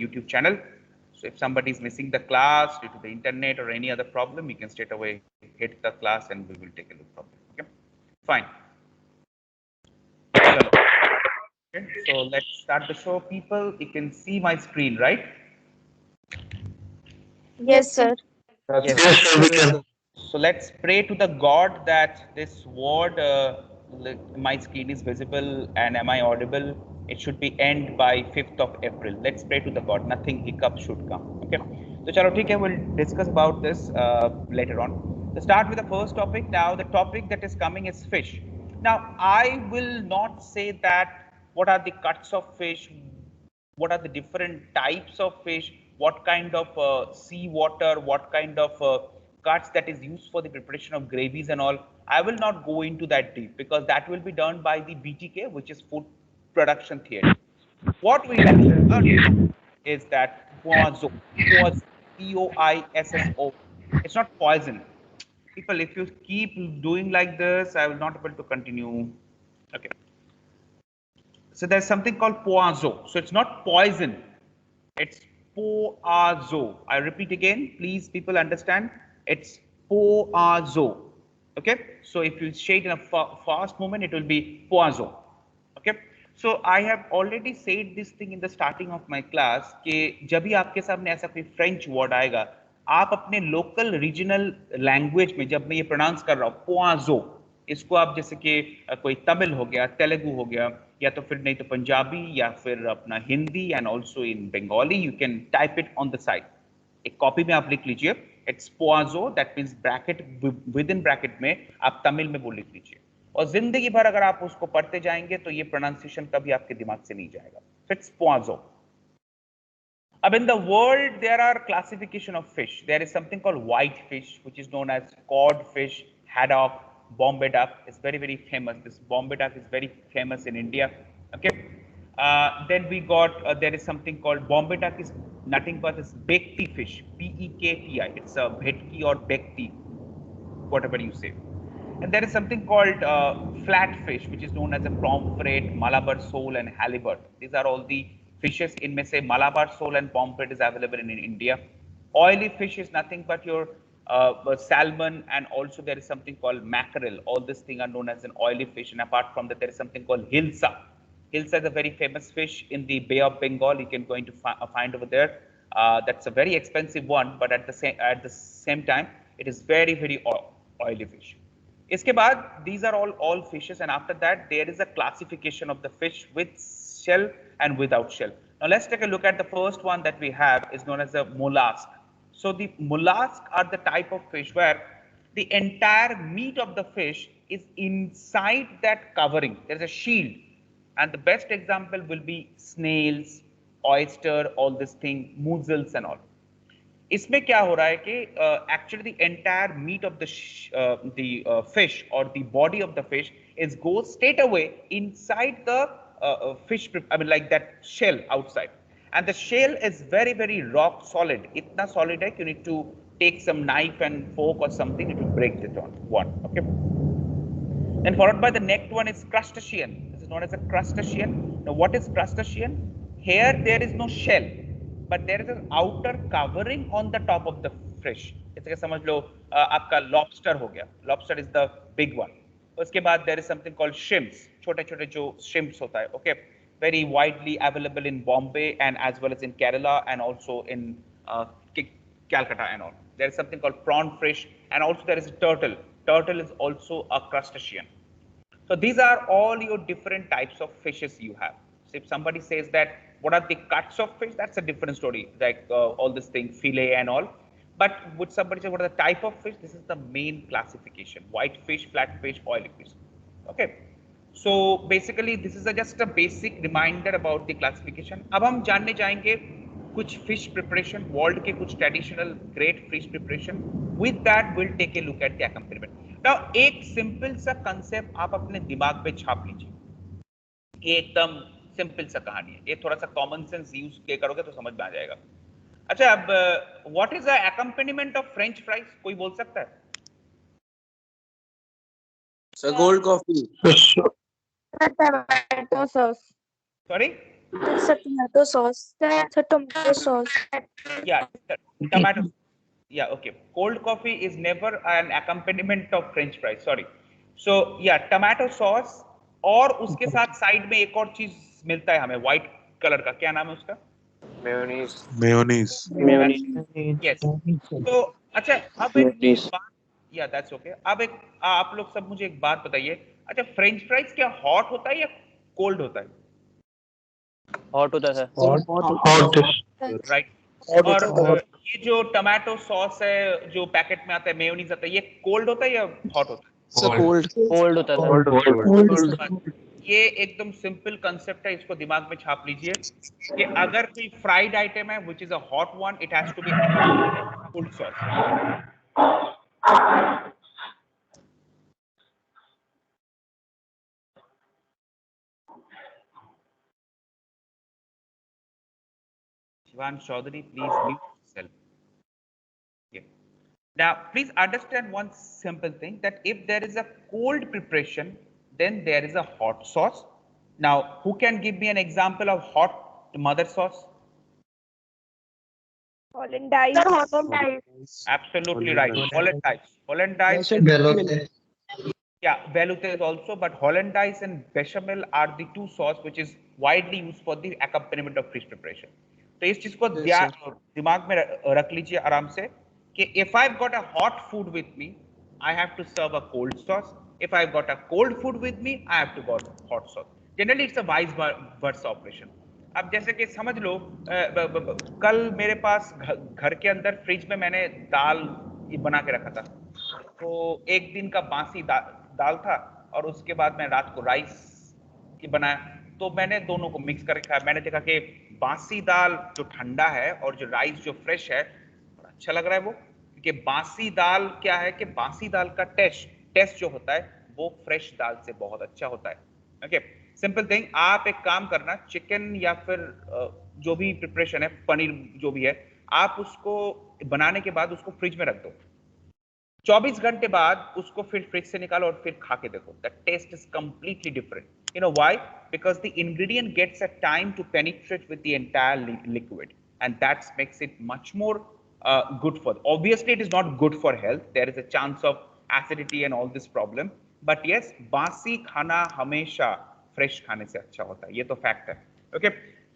YouTube channel. So if somebody is missing the class due to the internet or any other problem, you can straight away hit the class and we will take a look from it. Okay, fine. Okay, so let's start the show, people. You can see my screen, right? Yes, sir. Yes. Yes, sir, we can. So let's pray to the God that this word, my screen is visible and am I audible? It should be end by 5th of April. Let's pray to the God. Nothing hiccup should come. Okay. So chalo, theek hai, we'll discuss about this later on. To start with the first topic. Now the topic that is coming is fish. Now I will not say that what are the cuts of fish, what are the different types of fish, what kind of sea water, what kind of cuts that is used for the preparation of gravies and all. I will not go into that deep because that will be done by the BTK, which is food production theory. What we learn is that poison, Poisso. It's not poison. People, if you keep doing like this, I will not be able to continue. Okay. So there's something called poazo. So it's not poison. It's poazo. I repeat again, please people understand. It's poazo. Okay. So if you say it in a fast movement, it will be poazo. Okay. So I have already said this thing in the starting of my class कि जब भी आपके सामने ऐसा कोई French word आएगा, आप अपने लोकल रीजनल लैंग्वेज में जब मैं ये प्रोनाउंस कर रहा हूँ पोआजो, इसको आप जैसे कि कोई तमिल हो गया, तेलुगु हो गया, या तो फिर नहीं तो पंजाबी या फिर अपना Hindi and also in Bengali, you can type it on the side. एक कॉपी में आप लिख लीजिए, it's poisson, that means bracket, within bracket में आप तमिल में वो लिख लीजिए, और जिंदगी भर अगर आप उसको पढ़ते जाएंगे तो ये प्रोनाउंसिएशन कभी आपके दिमाग से नहीं जाएगा. So it's poazo. Ab in the world, there are classification of fish. There is something called white fish, which is known as cod fish, haddock, Bombay duck. It's very, very famous. This Bombay duck is very famous in India. Okay. Then we got, there is something called Bombay duck is nothing but this bekti fish, P-E-K-T-I. It's a bhetki or bekti, whatever you say. And there is something called flatfish, which is known as a pomfret, Malabar sole, and halibut. These are all the fishes. In may say Malabar sole and pomfret is available in India. Oily fish is nothing but your salmon, and also there is something called mackerel. All these things are known as an oily fish. And apart from that, there is something called hilsa. Hilsa is a very famous fish in the Bay of Bengal. You can going to find over there. That's a very expensive one, but at the same time, it is very, very oily fish. इसके बाद these are all fishes, and after that there is a classification of the fish with shell and without shell. Now let's take a look at the first one that we have is known as a mollusk. So the mollusk are the type of fish where the entire meat of the fish is inside that covering. There is a shield, and the best example will be snails, oyster, all this thing, mussels and all. इसमें क्या हो रहा है कि actually the entire meat of the fish or the body of the fish is goes straight away inside the fish, I mean like that shell outside, and the shell is very, very rock solid. इतना solid है कि you need to take some knife and fork or something to break it one. Okay. Then followed by the next one is crustacean. This is known as a crustacean. Now what is crustacean? Here there is no shell, but there is an outer covering on the top of the fish. जैसे कि समझ लो आपका lobster हो गया. Lobster is the big one. उसके बाद there is something called shrimps. छोटे छोटे जो shrimps होता है. Okay, very widely available in Bombay and as well as in Kerala and also in Calcutta and all. There is something called prawn fish, and also there is a turtle. Turtle is also a crustacean. So these are all your different types of fishes you have. So if somebody says that what are the cuts of fish, that's a different story, like all this thing, fillet and all. But would somebody say what are the type of fish? This is the main classification: white fish, flat fish, oily fish. Okay. So basically, this is just a basic reminder about the classification. अब हम जानने जाएंगे कुछ fish preparation, world के कुछ traditional great fish preparation. With that, we'll take a look at the accompaniment. Now, एक simple सा concept आप अपने दिमाग पे छाप लीजिए. ये एकदम सिंपल सा कहानी है. ये थोड़ा सा कॉमन सेंस यूज के करोगे तो समझ में आ जाएगा. अच्छा, अब what is the accompaniment of French fries? कोई बोल सकता है? Sir, cold coffee. Tomato sauce. Sorry, That's a tomato sauce. That's a tomato sauce. Yeah, tomato. Yeah, okay. Cold coffee is never an accompaniment of French fries. Sorry. So yeah, tomato sauce और उसके साथ side में एक और चीज मिलता है हमें व्हाइट कलर का, क्या नाम है उसका? Mayonnaise. Mayonnaise. Mayonnaise. यस। तो अच्छा, अब एक Mayonnaise. बात, या दैट्स ओके। अब एक आप लोग सब मुझे एक बात बताइए, अच्छा फ्रेंच फ्राइज क्या हॉट होता है या कोल्ड होता है? Hot होता है। राइट। और ये जो टमाटो सॉस है जो पैकेट में आता है, मेयोनीज आता है, ये कोल्ड होता है या हॉट होता है? Cold होता है। ये एकदम सिंपल कंसेप्ट है, इसको दिमाग में छाप लीजिए कि अगर कोई फ्राइड आइटम है which is a hot one, it has to be cold sauce. Shivan Chaudhary, please mute yourself. Yeah. Now, please understand one simple thing, that if there is a cold preparation, then there is a hot sauce. Now, who can give me an example of hot mother sauce? Hollandaise. Absolutely right. Hollandaise. Hollandaise is, Veloce. yeah, velouté is also, but Hollandaise and bechamel are the two sauce which is widely used for the accompaniment of fish preparation. तो इस चीज को दिमाग में रख लीजिए आराम से कि if I've got a hot food with me, I have to serve a cold sauce. If I've got a cold food with me, I have to got hot sauce. Generally, it's a vice versa operation. अब जैसे कि समझ लो कल मेरे पास घर के अंदर fridge में मैंने दाल बना के रखा था, तो एक दिन का बासी दाल था और उसके बाद मैं रात को राइस बनाया, तो मैंने दोनों को मिक्स करके खाया। मैंने देखा कि बासी दाल जो ठंडा है और जो राइस जो फ्रेश है, बड़ा अच्छा लग रहा है वो, क्योंकि बासी दाल क्या है कि बासी दाल का टेस्ट जो होता है वो फ्रेश दाल से बहुत अच्छा होता है। ओके, सिंपल थिंग, आप एक काम करना, चिकन या फिर जो भी प्रिपरेशन है, पनीर जो भी है, आप उसको बनाने के बाद उसको फ्रिज में रख दो, 24 घंटे बाद उसको फिर फ्रिज से निकालो और फिर खा के देखो, the taste is completely different. You know why? Because the ingredient gets a time to penetrate with the entire liquid, and that makes it much more good for. Obviously, it is not good for health. There is a chance of acidity and all this problem. But yes, बासी खाना हमेशा fresh खाने से अच्छा होता है, ये तो fact है. Okay.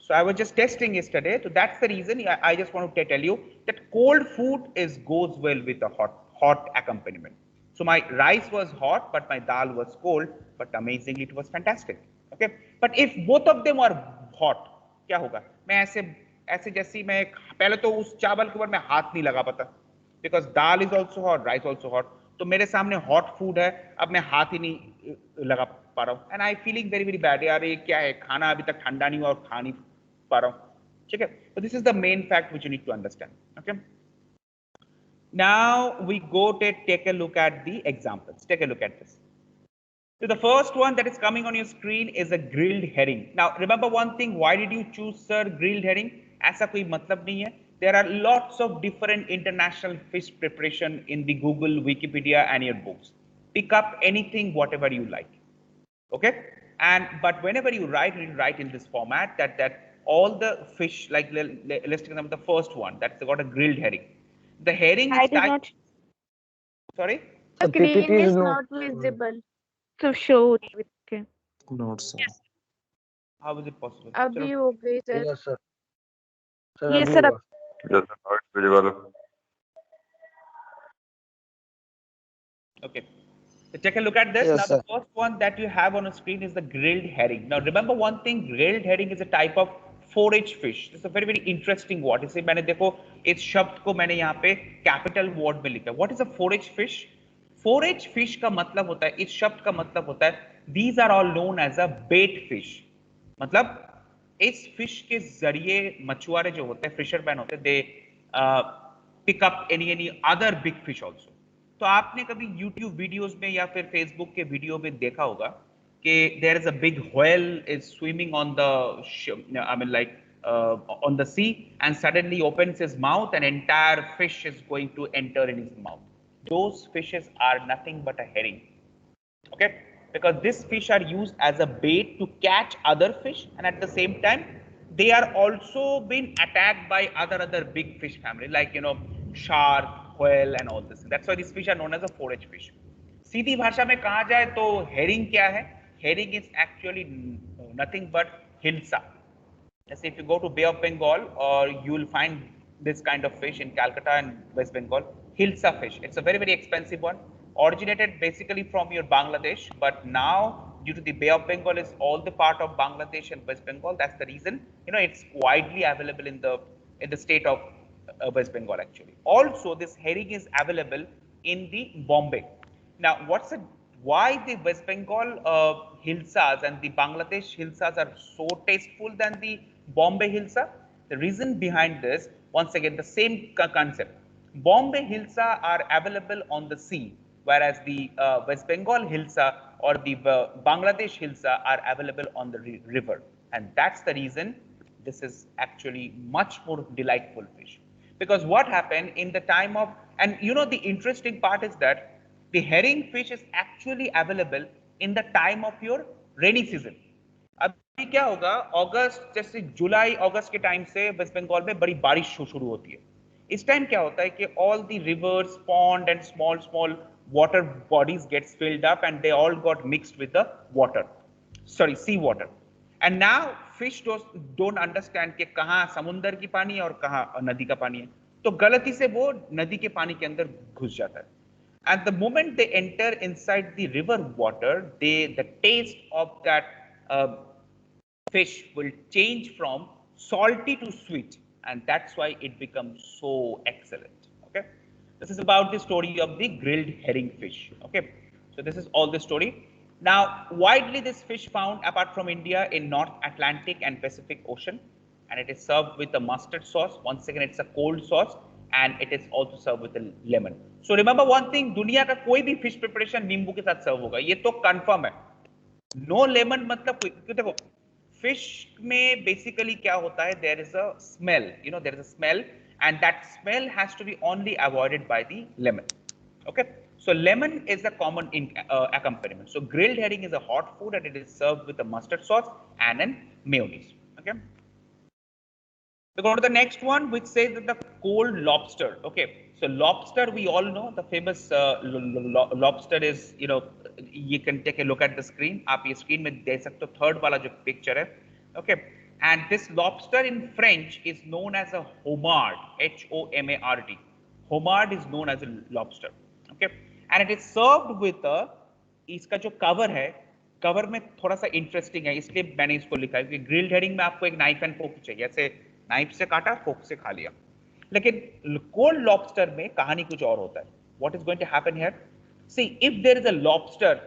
So I was just testing yesterday. So that's the reason I just want to tell you that cold food goes well with a hot accompaniment. So my rice was hot, but my dal was cold, but amazingly it was fantastic. Okay, but if both of them are hot, क्या होगा? मैं ऐसे जैसे मैं पहले तो उस चावल के ऊपर मैं हाथ नहीं लगा पाता, because dal is also hot, rice also hot. तो मेरे सामने hot food है, अब मैं हाथ ही नहीं लगा पा रहा हूँ, and I feeling very very bad. यार ये क्या है, खाना अभी तक ठंडा नहीं हुआ और खा नहीं पा रहा हूँ, ठीक है? So this is the main fact which you need to understand. Okay. Now we go to take a look at the examples. Take a look at this. So the first one that is coming on your screen is a grilled herring. Now remember one thing, why did you choose, sir, grilled herring? ऐसा कोई मतलब नहीं है. There are lots of different international fish preparation in the Google, Wikipedia and your books. Pick up anything, whatever you like. Okay? But whenever you write in this format that all the fish, like let's take the first one, that's got a grilled herring. The herring is type. Sorry? The screen is not visible to show. Okay. Not so. How is it possible? अभी हो गई sir. Yes, sir. Yes, sir. Yes, now it's visible. Okay. So take a look at this. Yes, now sir. the first one that you have on the screen is the grilled herring. Now remember one thing, grilled herring is a type of forage fish. It's a very very interesting word. इसे मैंने देखो इस शब्द को मैंने यहाँ पे capital word में लिखा है. What is a forage fish? Forage fish का मतलब होता है, इस शब्द का मतलब होता है, these are all known as a bait fish. मतलब इस फिश के जरिए मछुआरे जो होते हैं, फिशरमैन होते हैं, they pick up any other big fish also. तो आपने कभी YouTube वीडियोस में या फिर Facebook के वीडियो में देखा होगा कि there is a big whale is swimming on the, I mean like on the sea, and suddenly opens his mouth and entire fish is going to enter in his mouth. Those fishes are nothing but a herring. Okay, because these fish are used as a bait to catch other fish, and at the same time they are also been attacked by other big fish family, like shark, whale, and all this. That's why these fish are known as a forage fish. सीधी भाषा में कहा जाए तो herring क्या है? Herring is actually nothing but hilsa. Let's say if you go to Bay of Bengal, or you will find this kind of fish in Calcutta and West Bengal, hilsa fish. It's a very expensive one. Originated basically from your Bangladesh, but now due to the Bay of Bengal is all the part of Bangladesh and West Bengal. That's the reason it's widely available in the state of West Bengal actually. Also, this herring is available in the Bombay. Now, why the West Bengal hilsas and the Bangladesh hilsas are so tasteful than the Bombay hilsa? The reason behind this, once again, the same concept. Bombay hilsa are available on the sea, whereas the West Bengal hilsa or the Bangladesh hilsa are available on the river. And that's the reason this is actually much more delightful fish. Because what happened in the time of, and the interesting part is that the herring fish is actually available in the time of your rainy season. अभी क्या होगा, अगस्त जैसे जुलाई अगस्त के time से waste Bengal में बड़ी बारिश शुरू होती है. इस टाइम क्या होता है कि all the rivers, pond and small water bodies gets filled up and they all got mixed with the water, sorry, sea water. And now fish don't understand कि कहाँ समुंदर की पानी है और कहाँ नदी का पानी है, तो गलती से वो नदी के पानी के अंदर घुस जाता है. And the moment they enter inside the river water, the taste of that fish will change from salty to sweet, and that's why it becomes so excellent. Okay, this is about the story of the grilled herring fish. Okay, so this is all the story. Now, widely this fish found apart from India in North Atlantic and Pacific Ocean, and it is served with a mustard sauce. Once again, it's a cold sauce, and it is also served with a lemon. So remember one thing, दुनिया का कोई भी fish preparation नींबू के साथ सर्व होगा, ये तो confirm है. No lemon मतलब क्यों, देखो fish में basically क्या होता है, there is a smell, there is a smell, and that smell has to be only avoided by the lemon. Okay, so lemon is a common accompaniment. So grilled herring is a hot food and it is served with a mustard sauce and an mayonnaise. Okay. We go to the next one, which says that the cold lobster. Okay, so lobster, we all know the famous lobster is, you can take a look at the screen. आप ये screen में देख सकते हो third वाला जो picture है. Okay, and this lobster in French is known as a homard, H-O-M-A-R-D. Homard is known as a lobster. Okay, and it is served with a, इसका जो cover है, cover में थोड़ा सा interesting है, इसलिए मैंने इसको लिखा है कि grilled herring में आपको एक knife and fork चाहिए, ऐसे नाइफ से काटा, फोक से खा लिया. लेकिन कोल्ड लॉबस्टर में कहानी कुछ और होता है. What is going to happen here? See, if there is a lobster,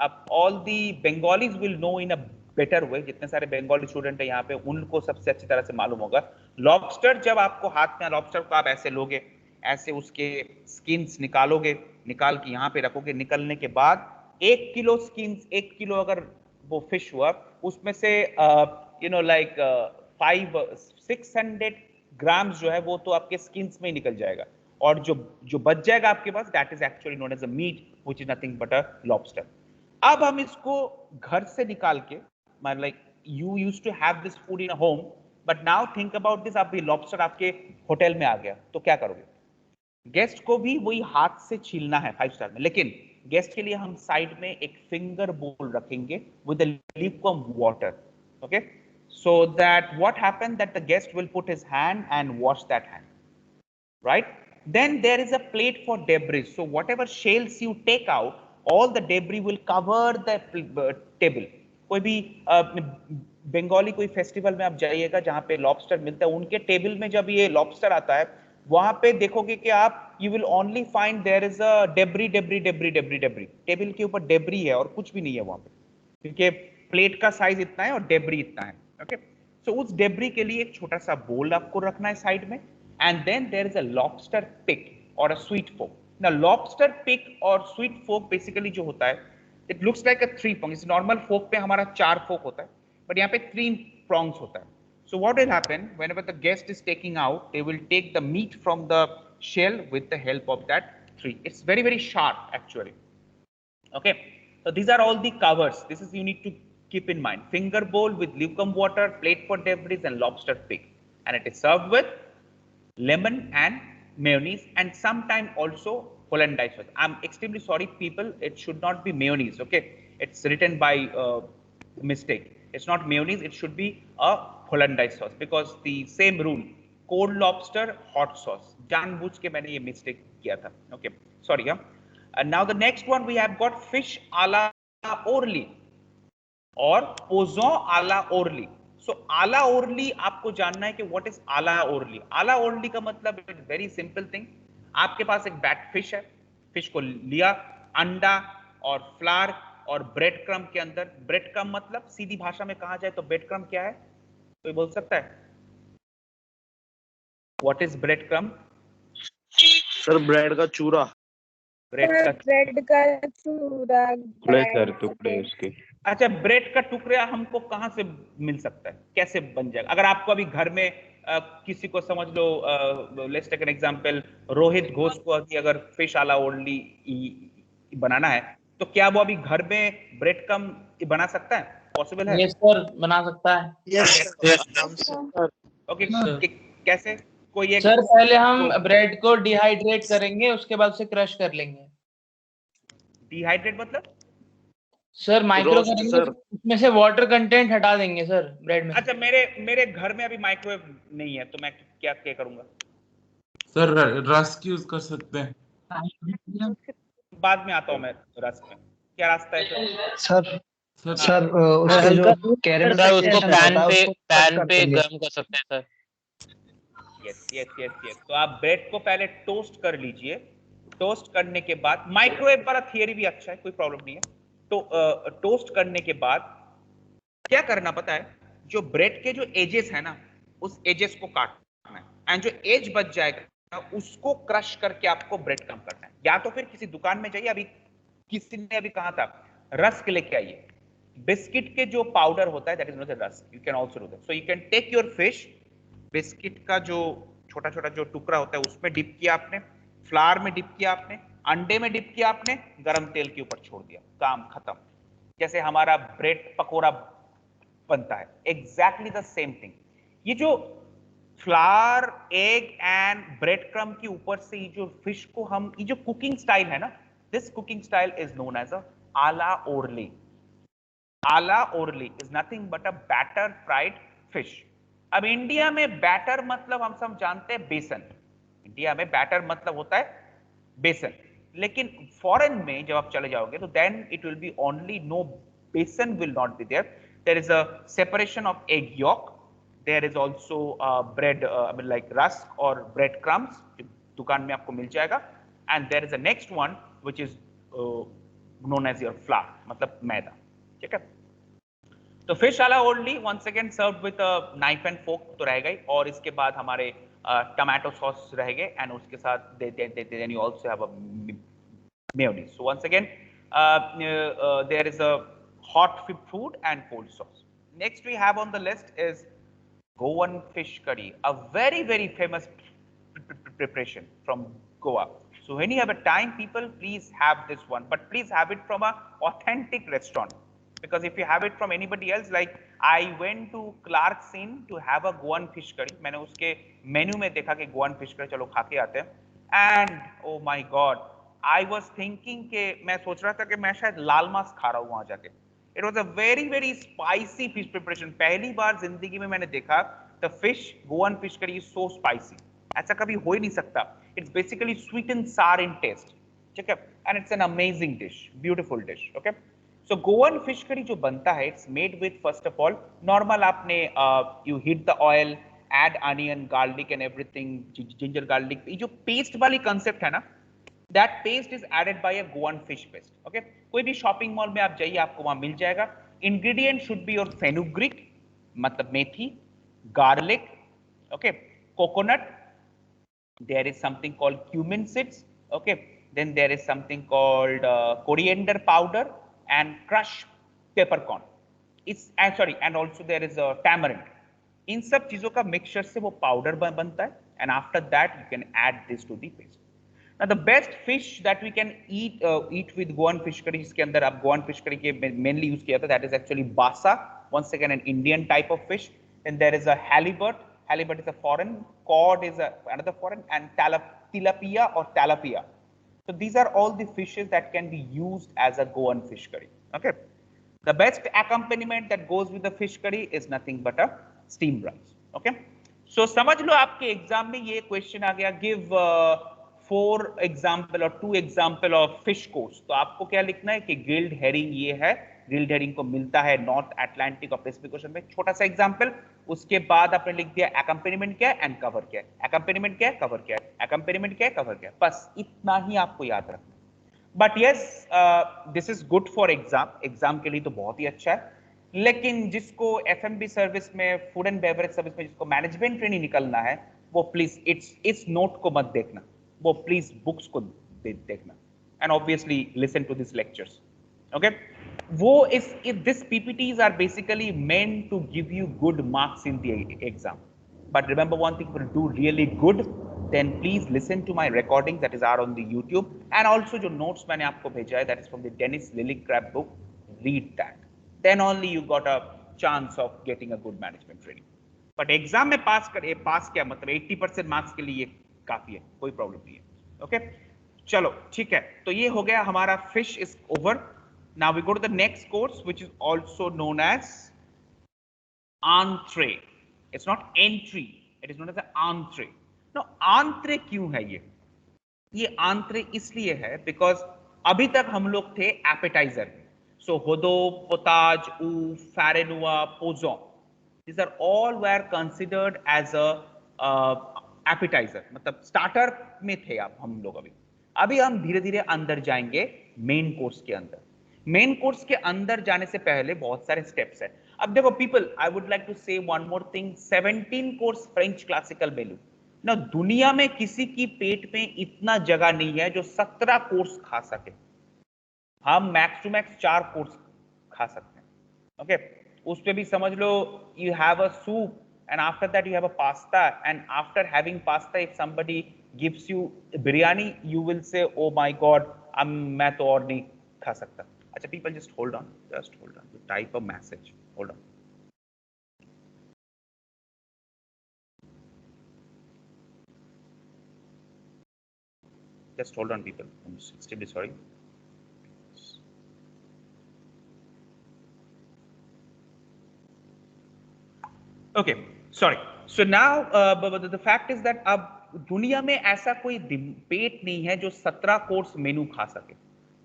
अब all the Bengalis will know in a better way. जितने सारे बंगाली स्टूडेंट है यहाँ पे, उनको सबसे अच्छी तरह से मालूम होगा. लॉबस्टर जब आपको हाथ में, लॉबस्टर को आप ऐसे लोगे, ऐसे उसके स्किन्स निकालोगे, निकाल के यहाँ पे रखोगे. निकलने के बाद 1 किलो स्किन्स, 1 किलो अगर वो फिश हुआ, उसमें से लाइक 600 ग्राम्स जो है वो तो आपके स्किन्स में ही निकल जाएगा, और जो बच जाएगा आपके पास, that is actually known as a meat, which is nothing but a lobster. अब हम इसको घर से निकाल के, like you used to have this food in a home, but now think about this, आप भी लॉबस्टर आपके होटल में आ गया, तो क्या करोगे? गेस्ट को भी वही हाथ से छीलना है 5 स्टार में, लेकिन गेस्ट के लिए हम साइड में एक फिंगर बोल रखेंगे with lukewarm water. Okay, so that what happened, that the guest will put his hand and wash that hand, right? Then there is a plate for debris. So whatever shells you take out, all the debris will cover the table. कोई भी बंगाली कोई festival में आप जाइएगा जहाँ पे lobster मिलता है, उनके टेबल में जब ये लॉबस्टर आता है, वहां पे देखोगे कि आप you will only find there is a debris. Table के ऊपर डेब्री है और कुछ भी नहीं है वहां पे, क्योंकि प्लेट का साइज इतना है और डेब्री इतना है. ओके, सो उस डेब्री के लिए एक छोटा सा बोल आपको रखना है साइड में, and then there is a lobster pick और अ स्वीट फोक. ना लॉबस्टर पिक और स्वीट फोक बेसिकली जो होता है, it looks like a 3 prong. इस नॉर्मल फोक पे हमारा 4 फोक होता है, बट यहाँ पे 3 prongs होता है. So what will happen whenever the guest is taking out, they will take the meat from the shell with the help of that 3. It's very sharp actually. Okay, so these are all the covers. This is, you need to Keep in mind, finger bowl with lukewarm water, plate for debris, and lobster pig. And it is served with lemon and mayonnaise, and sometimes also hollandaise sauce. I'm extremely sorry, people. It should not be mayonnaise. Okay, it's written by mistake. It's not mayonnaise. It should be a hollandaise sauce because the same rule. Cold lobster, hot sauce. जानबूझ के मैंने ये mistake किया था. Okay, sorry. And now the next one we have got fish a la orly और Pozzo आला orally. सो आला orally आपको जानना है कि व्हाट इज आला ओरली. आला ओरली का मतलब इट वेरी सिंपल थिंग. आपके पास एक बैट फिश है, फिश को लिया, अंडा और फ्लावर और ब्रेड क्रम के अंदर. ब्रेड क्रम मतलब सीधी भाषा में कहा जाए तो ब्रेड क्रम क्या है, कोई बोल सकता है? What is bread crumb? Sir bread का चूरा. ब्रेड का चूरा, टुकड़े उसके. अच्छा, ब्रेड का टुकड़ा हमको कहां से मिल सकता है, कैसे बन जाएगा? अगर आपको अभी घर में किसी को समझ लो, let's take an example, Rohit Ghosh को अगर फिश आला ओनली बनाना है तो क्या वो अभी घर में ब्रेड कम बना सकता है? पॉसिबल है? यस सर, बना सकता है. यस. ओके, कैसे? कोई एक सर पहले हम ब्रेड को डिहाइड्रेट करेंगे, उसके बाद उसे क्रश कर लेंगे. डिहाइड्रेट मतलब? सर माइक्रो करेंगे, उसमें से वाटर कंटेंट हटा देंगे सर ब्रेड में. अच्छा, मेरे घर में अभी माइक्रोवेव नहीं है तो मैं क्या करूंगा? सर रस्क यूज कर सकते हैं. बाद में आता हूं मैं रस्क में. क्या रास्ता है सर? सर उसके जो कैरेमल उसको पैन पे गर्म कर सकते हैं सर. यस. तो आप ब्रेड को पहले टोस्ट कर लीजिए. टोस्ट करने के बाद माइक्रोवेव वाला थियरी भी अच्छा है, कोई प्रॉब्लम नहीं है. तो टोस्ट करने के बाद क्या करना पता है? जो ब्रेड के जो एजेस है ना, उस एजेस को काटना है, एंड जो एज बच जाएगा उसको क्रश करके आपको ब्रेड कम करना है. या तो फिर किसी दुकान में जाइए. अभी किसी ने अभी कहा था रस्क लेके आइए. बिस्किट के जो पाउडर होता है that is not the rusk. You can also do that. So you can take your fish, biscuit का जो छोटा छोटा जो टुकड़ा होता है उसमें डिप किया आपने, फ्लावर में डिप किया आपने, अंडे में डिप किया आपने, गरम तेल के ऊपर छोड़ दिया, काम खत्म. जैसे हमारा ब्रेड पकोड़ा बनता है, एग्जैक्टली द सेम थिंग. ये जो flower, egg and bread crumb के ऊपर से ये जो फिश को हम, ये जो कुकिंग स्टाइल है ना, this cooking style is known as a a la Orly. A la Orly is nothing but a batter fried fish. अब इंडिया में बैटर मतलब हम सब जानते हैं बेसन. इंडिया में बैटर मतलब होता है बेसन. लेकिन फॉरेन में जब आप चले जाओगे तो then it will be only, no besan will not be there. There is a separation of egg yolk. There is also bread like rusk और ब्रेड क्रम्स, दुकान में आपको मिल जाएगा. And there is a next one which is known as your flour, मतलब मैदा. ठीक है. तो fish a la only once again served with a knife and fork तो रहेगा ही, और इसके बाद हमारे टमाटो सॉस रहेंगे, एंड उसके साथ then you also have a mayonnaise. So once again, there is a hot food and cold sauce. Next we have on the list is Goan fish curry, a very very famous preparation from Goa. So when you have a time, people, please have this one, but please have it from a authentic restaurant, because if you have it from anybody else, like I went to Clark's Inn to have a Goan fish curry. मैंने उसके menu में देखा कि Goan fish curry, चलो खा के आते हैं, and oh my god, I was thinking के मैं सोच रहा था कि मैं शायद लाल मांस खा रहा हूँ वहां जाके. It was a very very spicy fish preparation. पहली बार जिंदगी में मैंने देखा the fish, Goan fish curry is so spicy. ऐसा कभी हो ही नहीं सकता. It's basically sweet and sour in taste. ठीक है, and it's an amazing dish, beautiful dish. Okay, so Goan fish curry जो बनता है, it's made with first of all normal आपने you heat the oil, add onion, garlic and everything, ginger garlic. ये जो paste वाली concept है ना, that paste is added by a Goan fish paste. Okay, कोई भी शॉपिंग मॉल में आप जाइए आपको वहां मिल जाएगा. Ingredient should be your fenugreek, मतलब मेथी, garlic, okay, coconut, there is something called cumin seeds, okay, then there is something called coriander powder and crushed peppercorn. It's sorry, and also there is a tamarind. इन सब चीजों का mixture से वो powder बनता है, and after that you can add this to the paste. Now the best fish that we can eat with Goan fish curry, जिसके अंदर आप Goan fish curry के mainly use किया था, that is actually basa, once again an Indian type of fish. Then there is a halibut. Halibut is a foreign. Cod is another foreign, and tilapia or talapia. So these are all the fishes that can be used as a Goan fish curry. Okay. The best accompaniment that goes with the fish curry is nothing but a steamed rice. Okay. So समझ लो आपके exam में ये question आ गया, give 4 example और 2 example of fish course. तो आपको क्या लिखना है कि ग्रिल्ड हेरिंग ये है, ग्रिल्ड हेरिंग को मिलता है नॉर्थ अटलांटिक और पैसिफिक ओशन में. छोटा सा एग्जाम्पल, उसके बाद आपने लिख दिया एक्कम्पेनिमेंट क्या है एंड कवर क्या है, एक्कम्पेनिमेंट क्या है कवर क्या है, एक्कम्पेनिमेंट क्या है कवर क्या है. बस इतना ही आपको याद रखना. But yes, this is good for exam के लिए तो बहुत ही अच्छा है. लेकिन जिसको एफएमबी सर्विस में, फूड एंड बेवरेज सर्विस में जिसको मैनेजमेंट ट्रेनिंग निकलना है, वो प्लीज इस नोट को मत देखना, वो प्लीज बुक्स को देखना. And obviously listen to this lectures. Okay, वो this PPTs are basically meant to give you good marks in the exam. But remember one thing, will do really good, then please listen to my recording that is are on the YouTube, and also जो notes मैंने आपको भेजा है that is from the Dennis Lillicrap book, read that. Then only you got a chance of getting a good management training. But exam में पास क्या मतलब 80% marks के लिए काफी है, कोई प्रॉब्लम नहीं है. ओके, चलो ठीक है. तो ये हो गया हमारा fish is over. Now we go to the next course which is also known as entree. It's not entry, it is known as an entree. Angre क्यों है ये आंत्रे इसलिए है बिकॉज अभी तक हम लोग थे एपेटाइजर. सो होदो, potage, oeuf, farineux, poisson, these are all were considered as a appetizer, मतलब स्टार्टर में थे आप हम लोग. अभी हम धीरे धीरे अंदर जाएंगे मेन कोर्स के अंदर. मेन कोर्स के अंदर जाने से पहले बहुत सारे स्टेप्स है. अब देखो people, I would like to say one more thing. 17 course French classical menu ना, दुनिया में किसी की पेट में इतना जगह नहीं है जो 17 कोर्स खा सके. हम मैक्स टू मैक्स 4 कोर्स खा सकते हैं. ओके, उस पे भी समझ लो you have a soup and after that you have a pasta, and after having pasta if somebody gives you biryani you will say oh my God, मैं तो और नहीं खा सकता. अच्छा people, just hold on, type a message, hold on. Just hold on, people. I'm extremely sorry. Okay, sorry. So now the fact is that अब दुनिया में ऐसा कोई पेट नहीं है जो 17 कोर्स मेनू खा सके.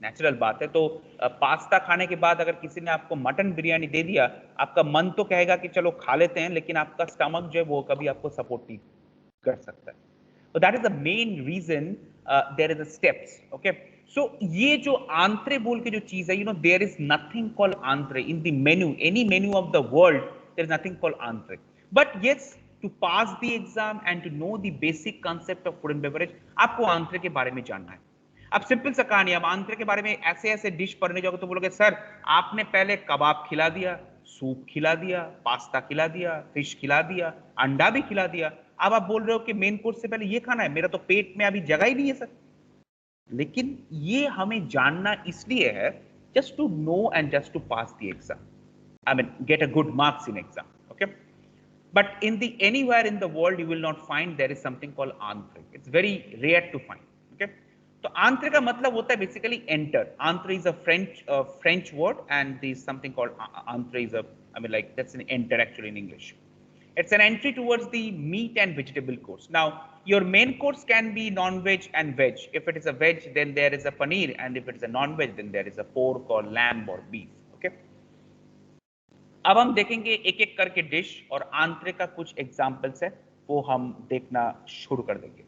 नेचुरल बात है. तो पास्ता खाने के बाद अगर किसी ने आपको मटन बिरयानी दे दिया, आपका मन तो कहेगा कि चलो खा लेते हैं, लेकिन आपका स्टमक जो है वो कभी आपको सपोर्ट नहीं कर सकता है. So that is the main reason there is a steps. Okay, so ये जो आंत्रे बोल के जो चीज है, you know, there is nothing called Angre in the menu, any menu of the world, there is nothing called Angre. But yes, to pass the exam and to know the basic concept of food and beverage, आपको आंत्रे के बारे में जानना है. अब simple सा कहानी, अब आंत्रे के बारे में ऐसे ऐसे डिश पढ़ने जाओगे तो बोलोगे सर आपने पहले कबाब खिला दिया, सूप खिला दिया, पास्ता खिला दिया, फिश खिला दिया, अंडा भी खिला दिया, अब आप बोल रहे हो कि मेन कोर्स से पहले ये खाना है, मेरा तो पेट में अभी जगह ही नहीं है सर. लेकिन ये हमें जानना इसलिए है just to know and just to pass the exam, I mean get a good marks in exam. Okay, but in the anywhere in the world you will not find there is something called entree. It's very rare to find. Okay, तो entree का मतलब होता है basically enter. Entree is a French word and there is something called entree is a, I mean like that's an enter actually in English. It's an entry towards the meat and vegetable course. Now, your main course can be non-veg and veg. If it is a veg, then there is a paneer, and if it is a non-veg, then there is a pork or lamb or beef. Okay. अब हम देखेंगे एक एक करके dish और आंत्रे का कुछ examples है, वो हम देखना शुरू कर देंगे.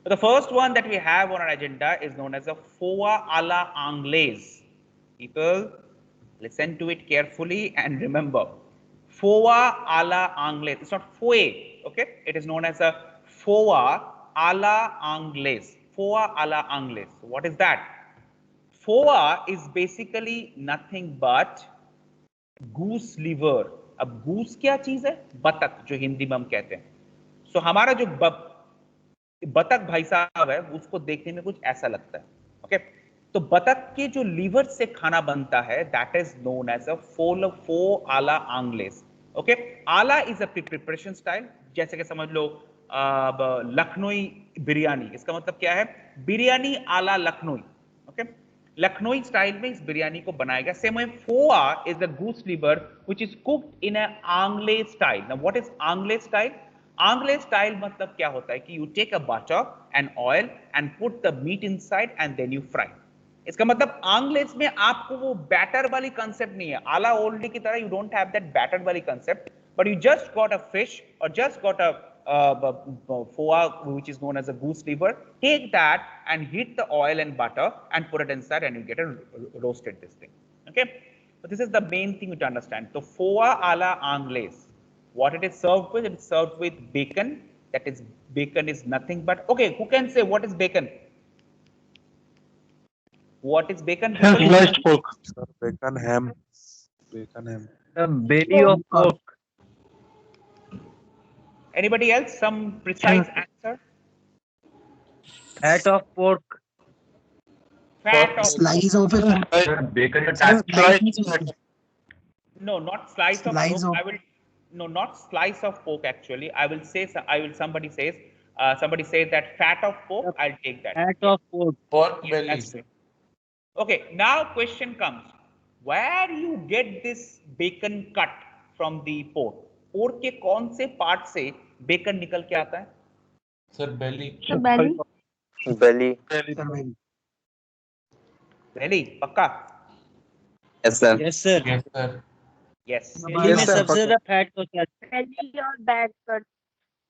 The first one that we have on our agenda is known as a foie à la anglaise. People, listen to it carefully and remember. Foie à la anglaise. It's not foie, okay? It is known as a foie à la anglaise. Foie à la anglaise. So what is that? Foie is basically nothing but goose liver. अब goose क्या चीज है? बतख, जो हिंदी में हम कहते हैं. So हमारा जो बतख भाई साहब है, उसको देखने में कुछ ऐसा लगता है। ओके, तो बतख के जो लीवर से खाना बनता है that is known as a foie a la anglaise. Okay, a la is a preparation style, जैसे कि समझ लो लखनऊ बिरयानी, इसका मतलब क्या है, बिरयानी आला लखनऊ। ओके, लखनऊ स्टाइल में इस बिरयानी को बनाया गया। Same way foie is a goose liver which is cooked in a anglaise style. Now what is anglaise style? Anglaise style मतलब क्या होता है कि you take a butter and oil and put the meat inside and then you fry. इसका मतलब आंग्लेस में आपको वो बैटर वाली कंसेप्ट नहीं है। आला ओल्डी की तरह you don't have that batter वाली concept, but you just got a fish or just got a foie which is known as a goose liver. Take that and heat the oil and butter and put it inside and you get a roasted this thing. Okay, so this is the main thing to understand. So foie a la anglaise, what it is served with, it is served with bacon. That is, bacon is nothing but, okay, who can say what is bacon? What is bacon? Sliced pork. Sir, bacon ham. Bacon ham. The belly of pork. Anybody else? Some precise answer? Fat of pork. Fat of Slice of it. Bacon no, not slice of Slice pork. of- I will no, not slice of pork. Actually, I will say. I will. Somebody says. Somebody says that fat of pork. I'll take that. Fat of pork. Pork Yes, belly. that's it. Okay. Now question comes. Where you get this bacon cut from the pork? Pork के कौन से part से bacon निकल के आता है? Sir, belly. The belly. Belly. Belly, पक्का? Yes, sir. Yes, sir. Yes, sir. Yes. belly Yes, में sir, सबसे ज्यादा fat होता है. Belly or back cut.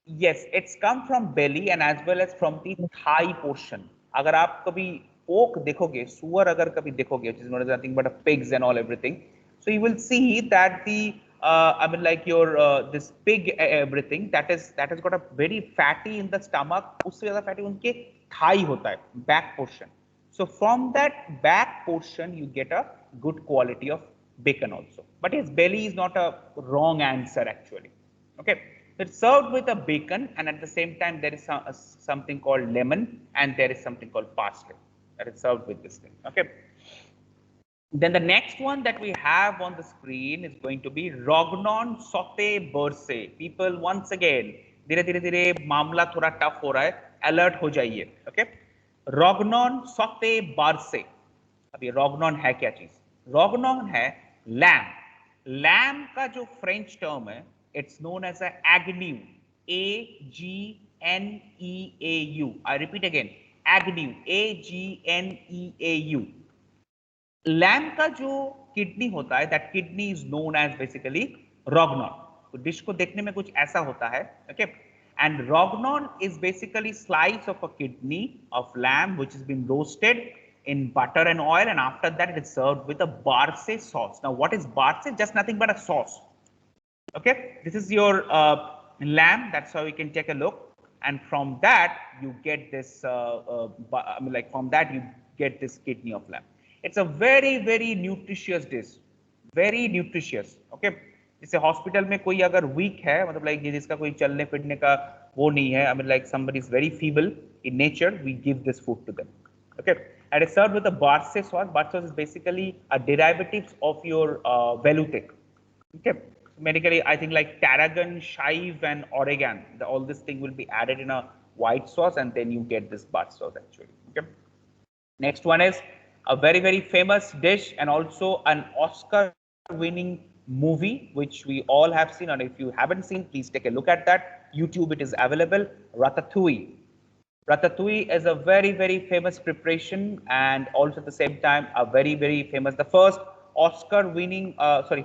Yes, it's come from belly and as well as from the thigh portion. अगर आप कभी pork देखोगे, सुअर अगर कभी देखोगे, which is not nothing but a pigs and all everything, so you will see that the I mean like your this pig everything that has got a very fatty in the stomach. उससे ज़्यादा fatty उनके thigh होता है, back portion. So from that back portion you get a good quality of bacon also. But yes, belly is not a wrong answer actually. Okay. It's served with a bacon and at the same time there is something called lemon and there is something called parsley that is served with this thing. Okay. Then the next one that we have on the screen is going to be Rognon Sauté Berse. People once again, धीरे धीरे मामला थोड़ा tough हो रहा है, alert हो जाइए. Okay. Rognon Sauté Berse. अब ये Rognon है क्या चीज? Rognon है lamb. Lamb का जो फ्रेंच टर्म है, it's known as a agnew. A-G-N-E-A-U. I repeat again. Agnew. A-G-N-E-A-U. Lamb का जो किडनी होता है, that kidney is known as basically rognon. तो डिश को देखने में कुछ ऐसा होता है. Okay, and rognon is basically slice of a kidney of lamb which has been roasted in butter and oil and after that it is served with a barse sauce. Now what is barse? Just nothing but a sauce. Okay, this is your lamb. That's how you can take a look, and from that you get this I mean like from that you get this kidney of lamb. It's a very very nutritious dish, very nutritious. Okay, जैसे hospital में कोई अगर week है, मतलब like जिसका कोई चलने फिरने का वो नहीं है, I mean like somebody is very feeble in nature, we give this food to them. Okay, and it's served with a barse sauce. Barse sauce is basically a derivative of your velouté. Okay, medically I think like tarragon, chive and oregon, all this thing will be added in a white sauce and then you get this barse sauce actually. Okay, next one is a very very famous dish and also an Oscar winning movie which we all have seen, and if you haven't seen, please take a look at that. YouTube, it is available. Ratatouille. Ratatouille is a very very famous preparation and also at the same time a very very famous, the first Oscar winning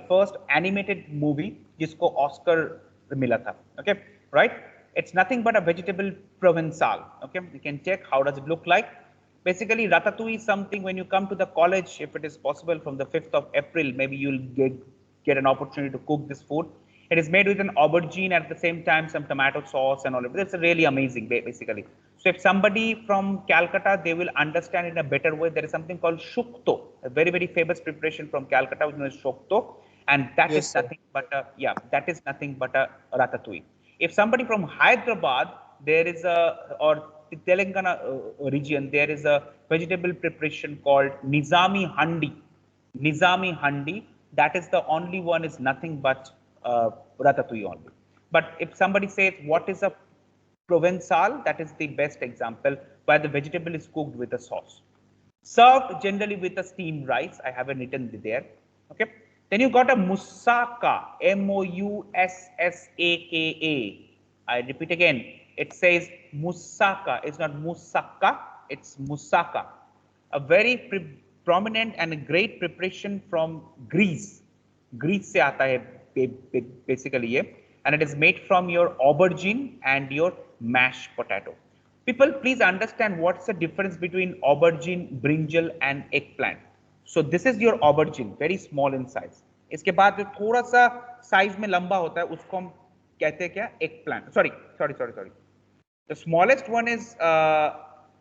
first animated movie जिसको Oscar मिला था. Okay, right? It's nothing but a vegetable provençal. Okay, you can check how does it look like. Basically, ratatouille is something when you come to the college, if it is possible from the 5th of April, maybe you'll get an opportunity to cook this food. It is made with an aubergine at the same time some tomato sauce and all of it. It's really amazing basically. So if somebody from Calcutta, they will understand in a better way. There is something called shukto, a very very famous preparation from Calcutta, which is shukto, and that is nothing but a that is nothing but a ratatouille. If somebody from Hyderabad, there is a, or Telangana region, there is a vegetable preparation called Nizami Handi. Nizami Handi, that is the only one, is nothing but ratatouille only. But if somebody says what is a Provençal, that is the best example where the vegetable is cooked with a sauce. Served generally with a steamed rice. I haven't written there. Okay. Then you got a moussaka, Moussaka. I repeat again. It says moussaka. It's not moussaka. It's moussaka. A very prominent and a great preparation from Greece. Greece se aata hai basically ye, and it is made from your aubergine and your mashed potato. People, please understand what's the difference between aubergine, brinjal and eggplant. So this is your aubergine, very small in size. इसके बाद जो थोड़ा सा size में लंबा होता है उसको हम कहते हैं क्या, eggplant. Sorry. The smallest one is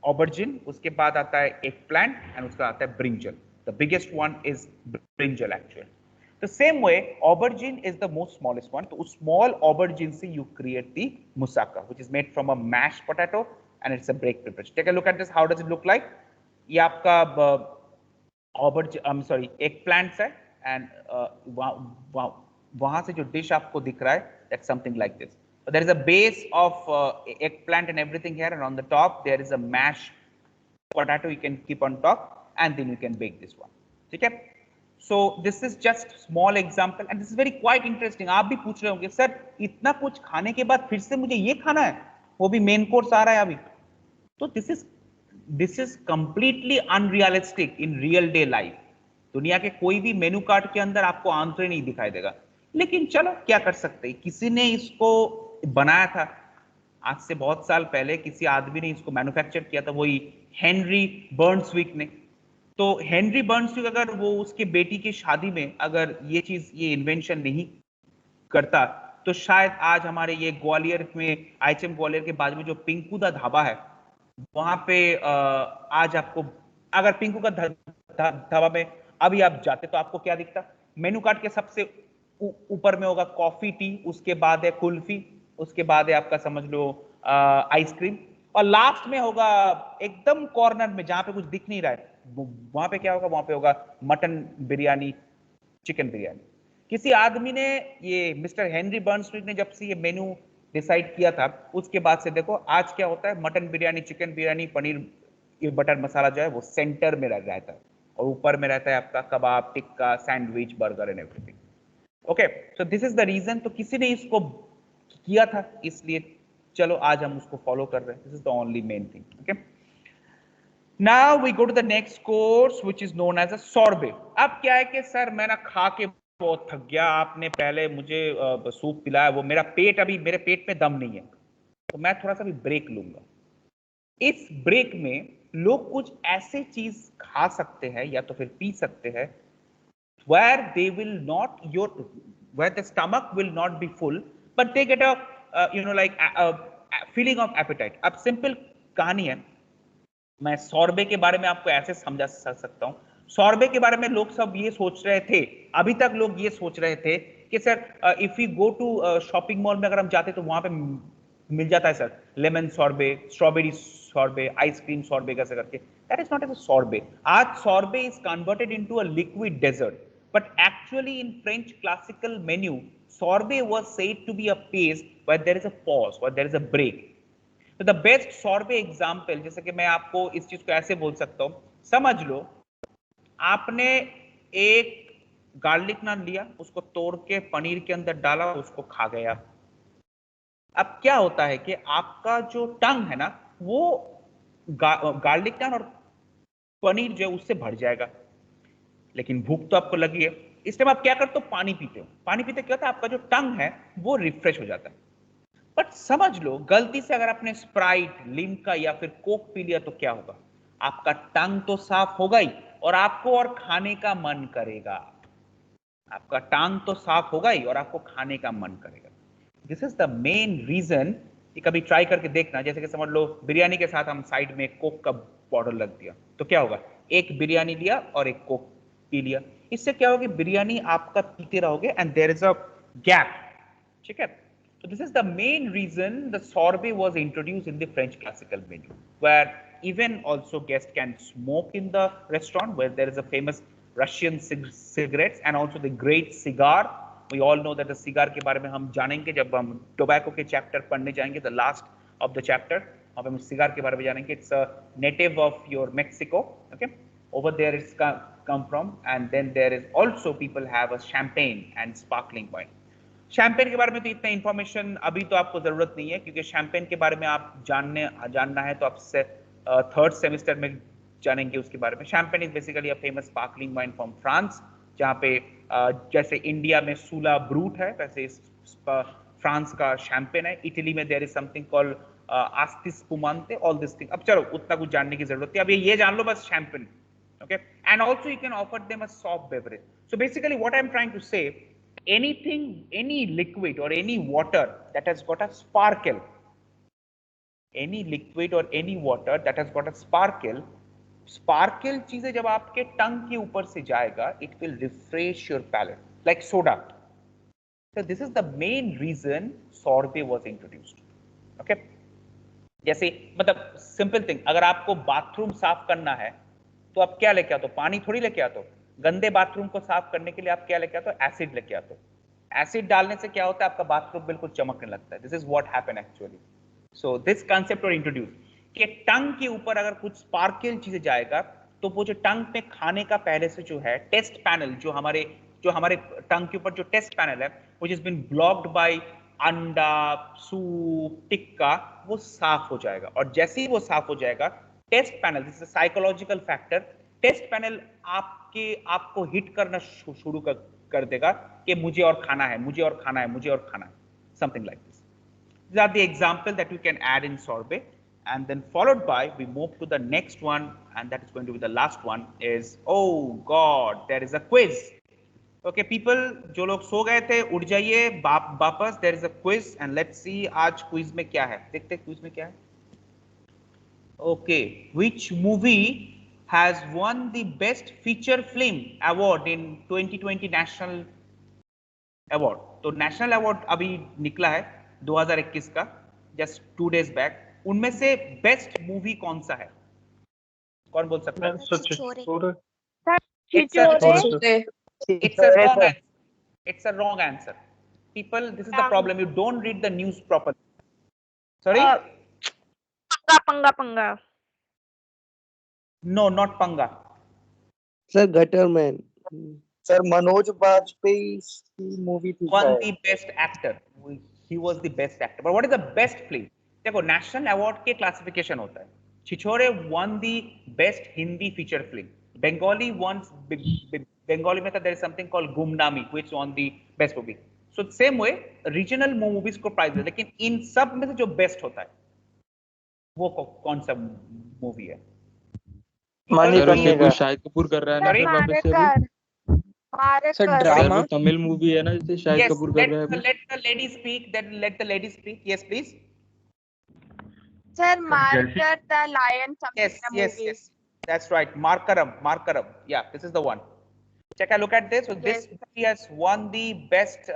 aubergine, उसके बाद आता है eggplant and उसका आता है brinjal. The biggest one is brinjal actually. The same way, aubergine is the most smallest one. So small aubergine se you create the moussaka, which is made from a mashed potato and it's a break preparation. Take a look at this. How does it look like? ये आपका eggplants है, and वहाँ से जो dish आपको दिख रहा है, that's something like this. So there is a base of eggplant and everything here, and on the top there is a mashed potato you can keep on top, and then you can bake this one. Okay? So this is just small example, and this is very quite interesting. आप भी पूछ रहे होंगे, sir इतना कुछ खाने के बाद फिर से मुझे ये खाना है, वो भी मेन कोर्स आ रहा है अभी. तो this is completely unrealistic in real day life. दुनिया के कोई भी मेनू कार्ड के अंदर आपको आंसर नहीं दिखाई देगा. लेकिन चलो क्या कर सकते हैं, किसी ने इसको बनाया था आज से बहुत साल पहले, किसी आदमी ने इसको मैन्युफैक्चर किया था, वही हेनरी बर्न्सविक ने. तो हेनरी बर्न्सविक अगर वो उसके बेटी की शादी में अगर ये इन्वेंशन नहीं करता, तो शायद आज हमारे ये ग्वालियर में, आईएचएम ग्वालियर के बाजू में जो पिंकू दा ढाबा है, वहां पे आज आपको अगर पिंकू का ढाबा में अभी आप जाते तो आपको क्या दिखता, मेनू कार्ड के सबसे ऊपर में होगा कॉफी टी, उसके बाद है कुल्फी, उसके बाद है आपका समझ लो आइसक्रीम, और लास्ट में होगा एकदम कॉर्नर में जहां पे कुछ दिख नहीं रहा है, वहां पे क्या होगा, वहां पे होगा मटन बिरयानी, चिकन बिरयानी. किसी आदमी ने, ये मिस्टर हेनरी बर्न्सविक ने जब से ये मेनू डिसाइड किया था, उसके बाद से देखो आज क्या होता है, मटन बिरयानी, चिकन बिरयानी, पनीर, ये बटर मसाला जो है वो सेंटर में रहता है, और ऊपर में रहता है आपका kebab, tikka, sandwich, burger and everything. Okay, so this is the reason. तो किसी ने इसको किया था, इसलिए चलो आज हम उसको फॉलो कर रहे हैं. This is the only main thing. Okay, now we go to the next course which is known as a sorbet. अब क्या है कि सर मैं ना खा के बहुत थक गया, आपने पहले मुझे सूप पिलाया, वो मेरे पेट में दम नहीं है, तो मैं थोड़ा सा भी ब्रेक लूंगा. इस ब्रेक में लोग कुछ ऐसे चीज खा सकते हैं या तो फिर पी सकते हैं where they will not where the stomach will not be full but they get a feeling of appetite. अब सिंपल कहानी है, मैं सॉर्बे के बारे में आपको ऐसे समझा सकता हूं. सॉर्बे के बारे में लोग सब ये सोच रहे थे, अभी तक लोग ये सोच रहे थे कि sir if you go to shopping mall में अगर हम जाते तो वहां पे मिल जाता है sir lemon sorbet, strawberry sorbet, ice cream sorbet कैसे करके. That is not as a sorbet. आज sorbet is converted into a liquid dessert, but actually in French classical menu sorbet was said to be a pace where there is a pause, where there is a break. So the best sorbet example, जैसे कि मैं आपको इस चीज को ऐसे बोल सकता हूँ, समझ लो आपने एक गार्लिक नान लिया, उसको तोड़ के पनीर के अंदर डाला, उसको खा गए आप. अब क्या होता है कि आपका जो टंग है ना, वो गार्लिक नान और पनीर जो है उससे भर जाएगा, लेकिन भूख तो आपको लगी है. इस टाइम आप क्या करते हो, पानी पीते हो. पानी पीते क्या होता है, आपका जो टंग है वो रिफ्रेश हो जाता है. बट समझ लो गलती से अगर आपने स्प्राइट, लिम्का या फिर कोक पी लिया तो क्या होगा, आपका टंग तो साफ होगा ही और आपको और खाने का मन करेगा. आपका टंग तो साफ होगा ही और आपको खाने का मन करेगा. This is the main reason. कभी ट्राई करके देखना, जैसे कि समझ लो बिरयानी के साथ हम साइड में कोक का बॉटल रख दिया, तो क्या होगा, एक बिरयानी लिया और एक कोक पी लिया. इससे क्या होगा, बिरयानी आपका पीते रहोगे and there is a gap. ठीक है, So this is the main reason the sorbet was introduced in the French classical menu, where even also guests can smoke in the restaurant, where there is a famous Russian cigarettes and also the great cigar. We all know that the cigar के बारे में हम जानेंगे जब हम tobacco के chapter पढ़ने जाएंगे, the last of the chapter. अब हम cigar के बारे में जानेंगे. It's a native of your Mexico. Okay, over there it's come from, and then there is also people have a champagne and sparkling wine. Champagne के बारे में तो इतना इन्फॉर्मेशन अभी तो आपको जरूरत नहीं है, क्योंकि शैंपेन के बारे में आप जानना है तो आप थर्ड सेमेस्टर में जानेंगे उसके बारे में. Champagne is basically a famous sparkling wine from France, जहाँ पे जैसे इंडिया में सूला ब्रूट है, वैसे फ्रांस का शैंपेन है. इटली में there is something called Asti spumante, all this thing. अब चलो उतना कुछ जानने की जरूरत है, अब ये जान लो बस champagne. Okay, and also you can offer them a soft beverage. So basically what I am trying to say, anything, any liquid or any water that has got a sparkle, any liquid or any water that has got a sparkle चीजें जब आपके टंग के ऊपर से जाएगा, it will refresh your palate like soda. So this is the main reason sorbet was introduced. Okay, जैसे मतलब simple thing, अगर आपको बाथरूम साफ करना है तो आप क्या लेके आते हो? पानी थोड़ी लेके आते हो. गंदे बाथरूम को साफ करने के लिए आप क्या लेके आते हो? एसिड लेके आते हो. एसिड डालने से क्या होता है? आपका बाथरूम बिल्कुल चमकने लगता है. This is what happen actually. So this concept और इंट्रोड्यूस कि टंग के ऊपर अगर कुछ स्पार्कल चीजें जाएगा तो वो जो टंग पे खाने का पहले से जो है टेस्ट पैनल, जो हमारे टंग के ऊपर जो टेस्ट पैनल है which has been blocked by anda, soup, tikka, वो साफ हो जाएगा. और जैसे ही वो साफ हो जाएगा, taste panel, this is a psychological factor, taste panel आपको हिट करना शुरू कर देगा कि मुझे और खाना है, मुझे और खाना है, मुझे और खाना है, something like this. These are the example that you can add in sorbet, and then followed by we move to the next one, and that is going to be the last one. Is, oh God, there is a quiz. Okay, people, जो लोग सो गए थे उठ जाइए वापस. There is a quiz, and let's see आज quiz में क्या है. देखते हैं quiz में क्या है. Okay, which movie has won the Best Feature Film Award in 2020 National Award? तो नेशनल अवार्ड अभी निकला है 2021 का, जस्ट 2 days बैक. उनमें से बेस्ट मूवी कौन सा है? कौन बोल सकता है? It's a wrong answer. People, this is the problem. You don't read the news properly. Sorry? Panga. No, not Panga. Sir, Gutter Man. Sir, Manoj Bajpayee's movie Won the best actor. He was the best actor. But what is the best film? देखो, national award के classification होता है. छिछोरे won the best Hindi feature film. Bengali won. Bengali में था there is something called Gumnami, which won the best movie. So same way, regional movies को prize है, लेकिन इन सब में से जो बेस्ट होता है वो कौन सा मूवी है? शाहिद कपूर कर रहा है ना सर ड्रामा, तमिल मूवी है ना जिसे शाहिद कपूर कर रहा है. Let the lady speak. Let the lady speak. Yes, please. Sir, Marker the Lion. Yes. That's right. Markaram. Yeah, this is the one. Check a look at this. So this movie has won the best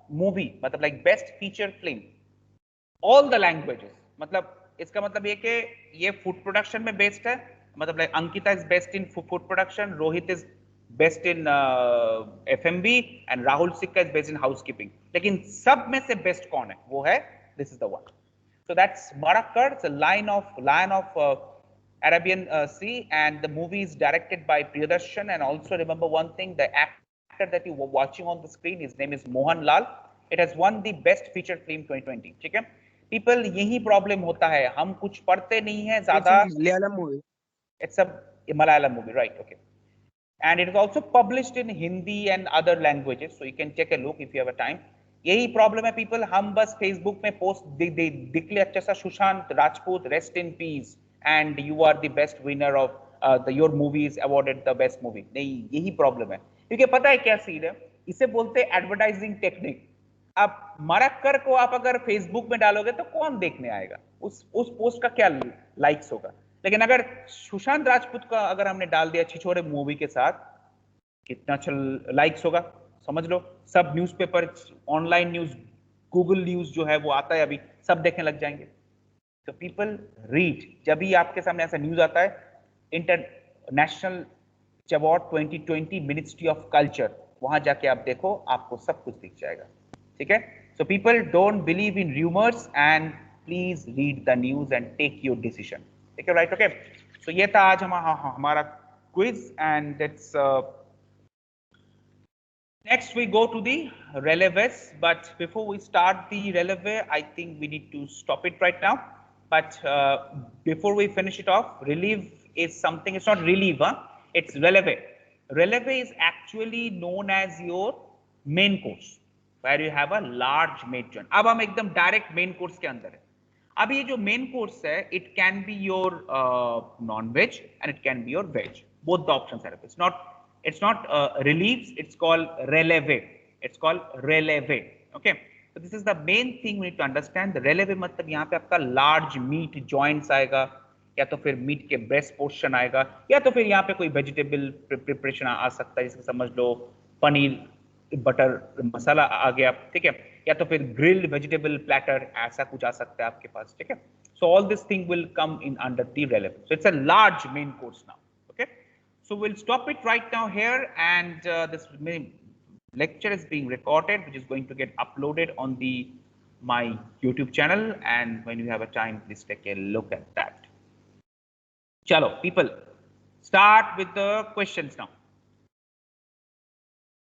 movie, मतलब like best feature film, all the languages. मतलब इसका मतलब ये कि ये food production में best है. मतलब like Ankita is best in food production, Rohit is best in FMB, and Rahul Sikka is best in housekeeping. लेकिन सब में से बेस्ट कौन है? वो है, this is the one. So that's Marakkar. It's a lion of Arabian Sea, and the movie is directed by Priyadarshan. And also remember one thing: the actor that you were watching on the screen, his name is Mohan Lal. It has won the best feature film 2020. ठीक है? People, यही problem होता है. हम कुछ पढ़ते नहीं हैं ज़्यादा. Malayalam movie. It's a Malayalam movie, right? Okay. And it is also published in Hindi and other languages, so you can take a look if you have a time. यही प्रॉब्लम है पीपल, हम बस Facebook में post दिख ले अच्छा सा Sushant Rajput rest in peace and you are the best winner of your movie is awarded the best movie. नहीं, यही प्रॉब्लम है, क्योंकि पता है क्या सीन है, इसे बोलते हैं एडवर्टाइजिंग टेक्निक. अब मरक्कर को आप अगर फेसबुक में डालोगे तो कौन देखने आएगा? उस पोस्ट का क्या लाइक्स होगा? लेकिन अगर सुशांत राजपूत का अगर हमने डाल दिया छिछोरे मूवी के साथ, कितना अच्छा लाइक्स होगा समझ लो. सब newspaper, online news Google news जो है वो आता है अभी, सब देखने लग जाएंगे। तो पीपल रीड, जब भी आपके सामने ऐसा न्यूज आता है, international award 2020 ministry of culture, वहां जाके आप देखो, आपको सब कुछ दिख जाएगा, ठीक है। So people don't believe in rumours and please read the news and take your decision, ठीक है, राइट, ओके। सो ये था आज हमारा quiz and it's next we go to the relevés, but before we start the relevé, I think we need to stop it right now. But before we finish it off, relief is something, it's not relief, it's relevé. Relevé is actually known as your main course, where you have a large main joint. अब हम एकदम direct main course के अंदर है। अब ये जो main course है, it can be your non-veg and it can be your veg. Both the options are. It's not reliefs, it's called relevé. It's called relevé. Okay. So this is the main thing we need to understand. The relevé मतलब यहाँ पे आपका large meat joints आएगा, या तो फिर meet के breast portion आएगा, या तो फिर यहाँ पे कोई वेजिटेबल प्रिपरेशन आ सकता है, जैसे समझ लो पनीर बटर मसाला आ गया, ठीक है, या तो फिर ग्रिल्ड वेजिटेबल प्लेटर, ऐसा कुछ आ सकता है आपके पास, ठीक है। So all this thing will come in under the releve, so it's a large main course now, okay. So we'll stop it right now here, and this lecture is being recorded, which is going to get uploaded on my YouTube channel, and when you have a time, please take a look at that. Chalo, people, start with the questions now.